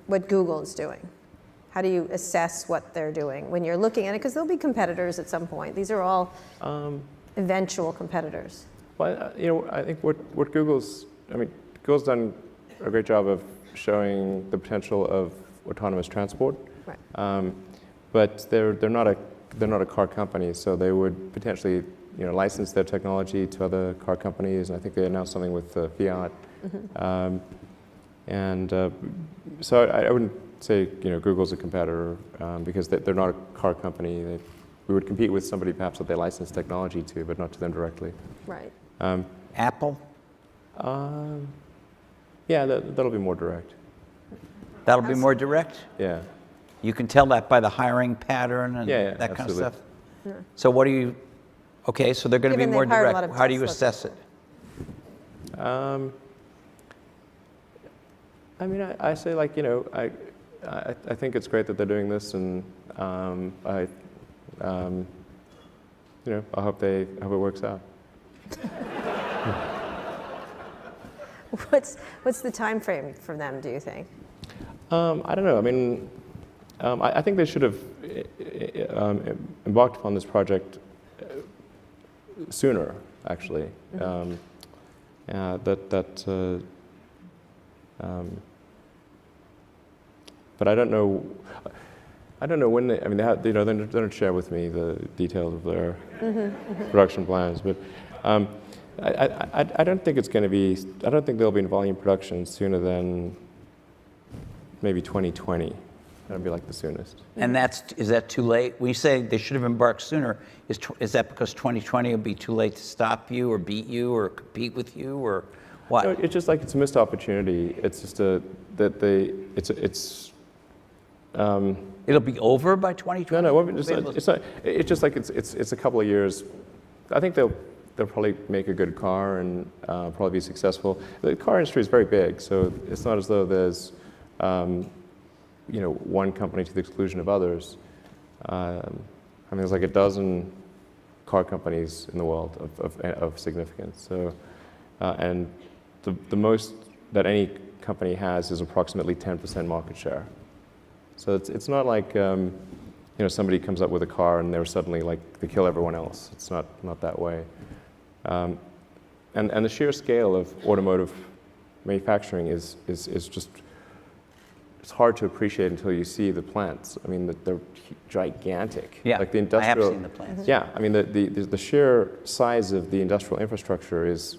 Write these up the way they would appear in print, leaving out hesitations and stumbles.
what Google is doing? How do you assess what they're doing when you're looking at it? Because there'll be competitors at some point. These are all eventual competitors. Well, I think what Google's done a great job of showing the potential of autonomous transport. Right. But they're not a car company, so they would potentially license their technology to other car companies. And I think they announced something with Fiat. So I wouldn't say Google's a competitor because they're not a car company. We would compete with somebody perhaps that they license technology to, but not to them directly. Right. Apple? Yeah, that'll be more direct. That'll be more direct? Yeah. You can tell that by the hiring pattern and that absolutely. kind of stuff? Yeah. So what do you, okay, so they're going to be Given more they've hired a lot direct. of How do you Tesla assess it? I say I think it's great that they're doing this, and I hope it works out. What's the time frame for them, do you think? I don't know. I think they should have embarked upon this project sooner, actually. But I don't know. I don't know when they. They don't share with me the details of their production plans. But I don't think it's going to be. I don't think they'll be in volume production sooner than maybe 2020. That'd be like the soonest. And is that too late? When you say they should have embarked sooner, is that because 2020 will be too late to stop you or beat you or compete with you or what? No, it's just like it's a missed opportunity. It's just It'll be over by 2020? No, it's not. It's just like it's a couple of years. I think they'll probably make a good car and probably be successful. The car industry is very big, so it's not as though there's one company to the exclusion of others. There's like a dozen car companies in the world of significance. So, and the most that any company has is approximately 10% market share. So it's not like somebody comes up with a car and they're suddenly they kill everyone else. It's not that way. And the sheer scale of automotive manufacturing is just. It's hard to appreciate until you see the plants. They're gigantic. Yeah, like the industrial, I have seen the plants. Yeah, the sheer size of the industrial infrastructure is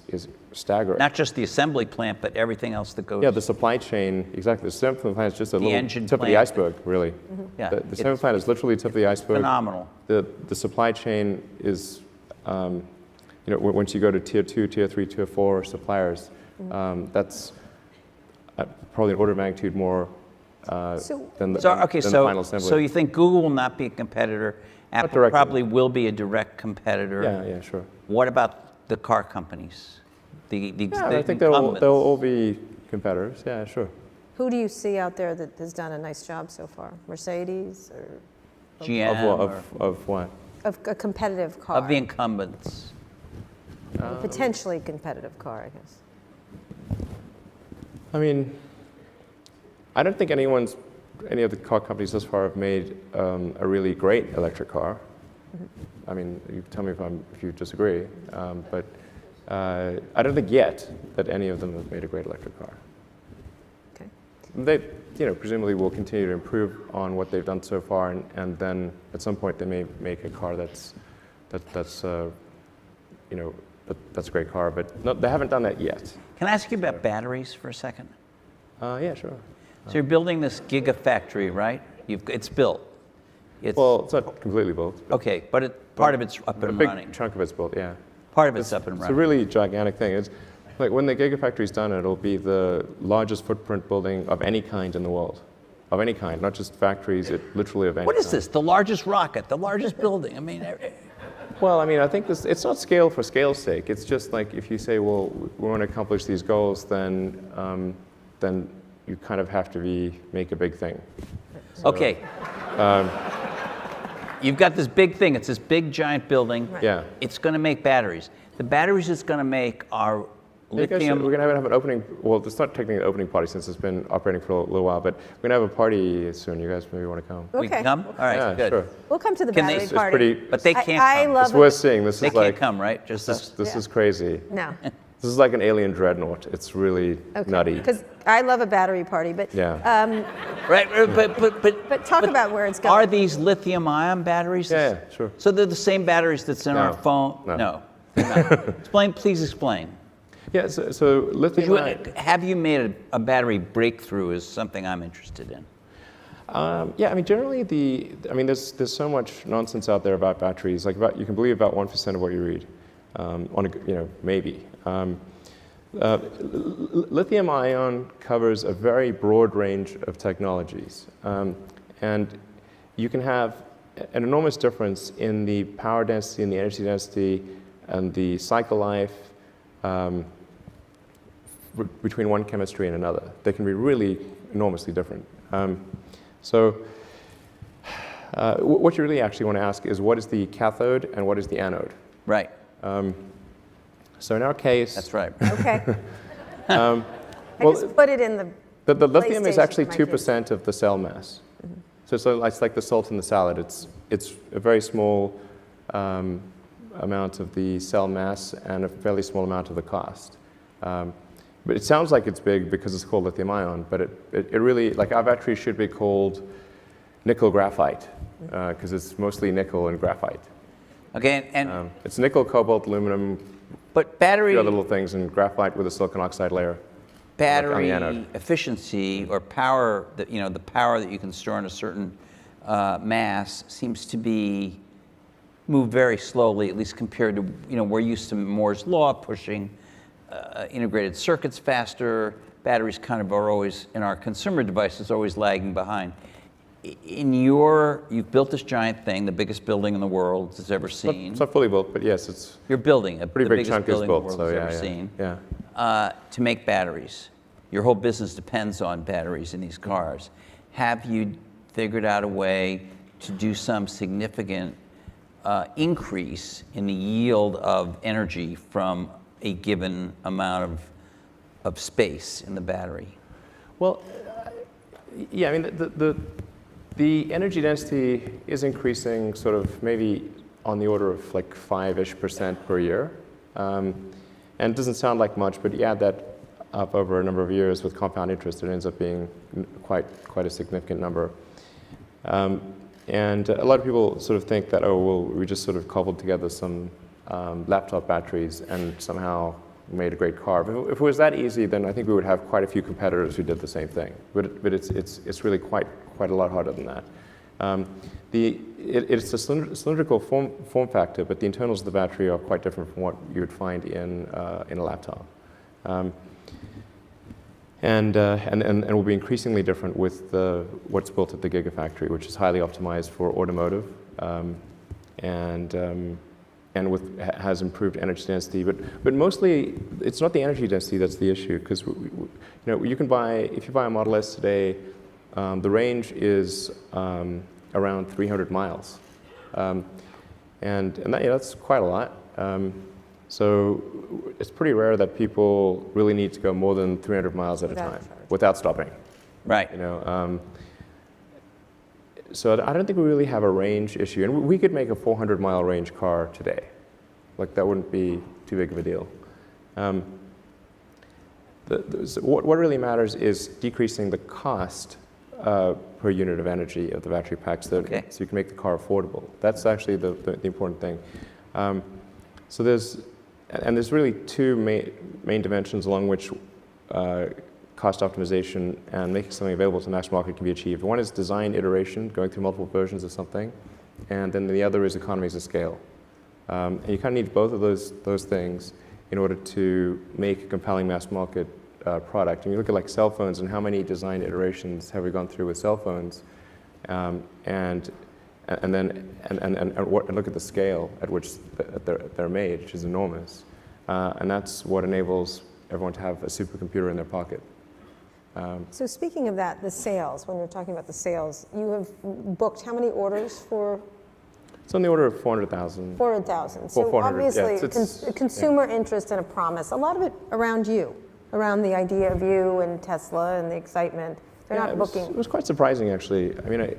staggering. Not just the assembly plant, but everything else that goes. Yeah, the supply chain, exactly. The assembly plant is just a little engine tip of the plant. iceberg, really. Yeah, The assembly plant is literally the tip of the iceberg. Phenomenal. The supply chain is, once you go to tier 2, tier 3, tier 4 suppliers, that's probably an order of magnitude more than the final assembly. So you think Google will not be a competitor? Apple probably will be a direct competitor. Yeah, sure. What about the car companies? I think they'll all be competitors. Yeah, sure. Who do you see out there that has done a nice job so far? Mercedes or GM? Of what? Of a competitive car. Of the incumbents. A potentially competitive car, I guess. I don't think any of the car companies thus far have made a really great electric car. You tell me if you disagree, but I don't think yet that any of them have made a great electric car. Okay. They, presumably will continue to improve on what they've done so far, and then at some point they may make a car that's a great car, but no, they haven't done that yet. Can I ask you about batteries for a second? Yeah, sure. So you're building this gigafactory, right? It's built. It's not completely built. Okay, but part of it's up and running. A big chunk of it's built, yeah. Part of it's up and running. It's a really gigantic thing. It's like when the gigafactory's done, it'll be the largest footprint building of any kind in the world. Of any kind, not just factories, literally of any kind. What is this? The largest rocket, the largest building? Well, I think it's not scale for scale's sake. It's just like if you say, well, we want to accomplish these goals, then you kind of have to make a big thing. So, okay. You've got this big thing. It's this big, giant building. Right. Yeah. It's going to make batteries. The batteries it's going to make are lithium. We're going to have an opening, well, it's not technically an opening party since it's been operating for a little while, but we're going to have a party soon. You guys maybe want to come. We can Okay. come? All right, Yeah, good. sure. We'll come to the Can they- battery It's party. pretty- But they can't I come. love It's worth seeing. They This is can't like, come, right? Just us. this Yeah. is crazy. No. This is like an alien dreadnought. It's really nutty. Because I love a battery party, but Yeah. Right, but talk about where it's going. Are these lithium-ion batteries? Yeah, sure. So they're the same batteries that's in No. our phone? No. they're not. Please explain. Yeah, so lithium ion. Have you made a battery breakthrough is something I'm interested in. Yeah, I mean, generally there's so much nonsense out there about batteries. Like you can believe about 1% of what you read, maybe. Lithium ion covers a very broad range of technologies, and you can have an enormous difference in the power density and the energy density and the cycle life between one chemistry and another. They can be really enormously different. What you really actually want to ask is what is the cathode and what is the anode? Right. So in our case, That's right. Okay. well, I just put it in the the lithium is PlayStation actually for my kids. 2% of the cell mass. So it's like the salt in the salad. It's a very small amount of the cell mass and a fairly small amount of the cost. But it sounds like it's big because it's called lithium ion, but it really, like our battery should be called nickel graphite because it's mostly nickel and graphite. Okay, and It's nickel, cobalt, aluminum, but battery the other little things, and graphite with a silicon oxide layer. on the battery anode. efficiency or power that the power that you can store in a certain mass seems to be move very slowly, at least compared to we're used to Moore's law pushing integrated circuits faster. Batteries kind of are always in our consumer devices always lagging behind. You've built this giant thing, the biggest building in the world has ever seen. It's not fully built, but yes, it's You're building pretty the big biggest chunk is building the built. world So has yeah, ever yeah, seen. yeah. To make batteries. Your whole business depends on batteries in these cars. Have you figured out a way to do some significant increase in the yield of energy from a given amount of space in the battery? Well, yeah, I mean, the energy density is increasing sort of maybe on the order of like 5-ish% per year. And it doesn't sound like much, but you add that up over a number of years with compound interest, it ends up being quite a significant number. And a lot of people sort of think that, oh, well, we just sort of cobbled together some laptop batteries and somehow made a great car. If it was that easy, then I think we would have quite a few competitors who did the same thing. But it's really quite a lot harder than that. It's a cylindrical form factor, but the internals of the battery are quite different from what you would find in a laptop. And will be increasingly different with what's built at the Gigafactory, which is highly optimized for automotive, and has improved energy density. But mostly, it's not the energy density that's the issue, because you can buy, if you buy a Model S today, the range is around 300 miles, and that's quite a lot. So it's pretty rare that people really need to go more than 300 miles at a time without stopping. Right. So I don't think we really have a range issue. And we could make a 400-mile range car today. Like, that wouldn't be too big of a deal. So what really matters is decreasing the cost per unit of energy of the battery packs, so you can make the car affordable. That's actually the important thing. So there's really two main dimensions along which cost optimization and making something available to the mass market can be achieved. One is design iteration, going through multiple versions of something, and then the other is economies of scale. And you kind of need both of those things in order to make a compelling mass market product. And you look at like cell phones and how many design iterations have we gone through with cell phones, and look at the scale at which they're made, which is enormous. And that's what enables everyone to have a supercomputer in their pocket. So speaking of that, the sales, when we're talking about the sales, you have booked how many orders for It's on the order of 400,000. 400,000. So 400, yeah, obviously, consumer interest and a promise. A lot of it around you, around the idea of you and Tesla and the excitement. They're not booking. It was quite surprising, actually. I mean,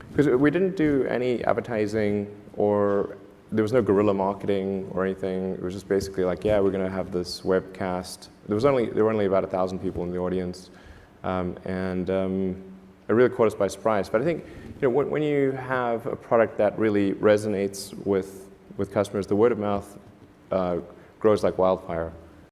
because we didn't do any advertising, or there was no guerrilla marketing or anything. It was just basically like, yeah, we're going to have this webcast. There were only about 1,000 people in the audience, and it really caught us by surprise. But I think, when you have a product that really resonates with customers, the word of mouth grows like wildfire.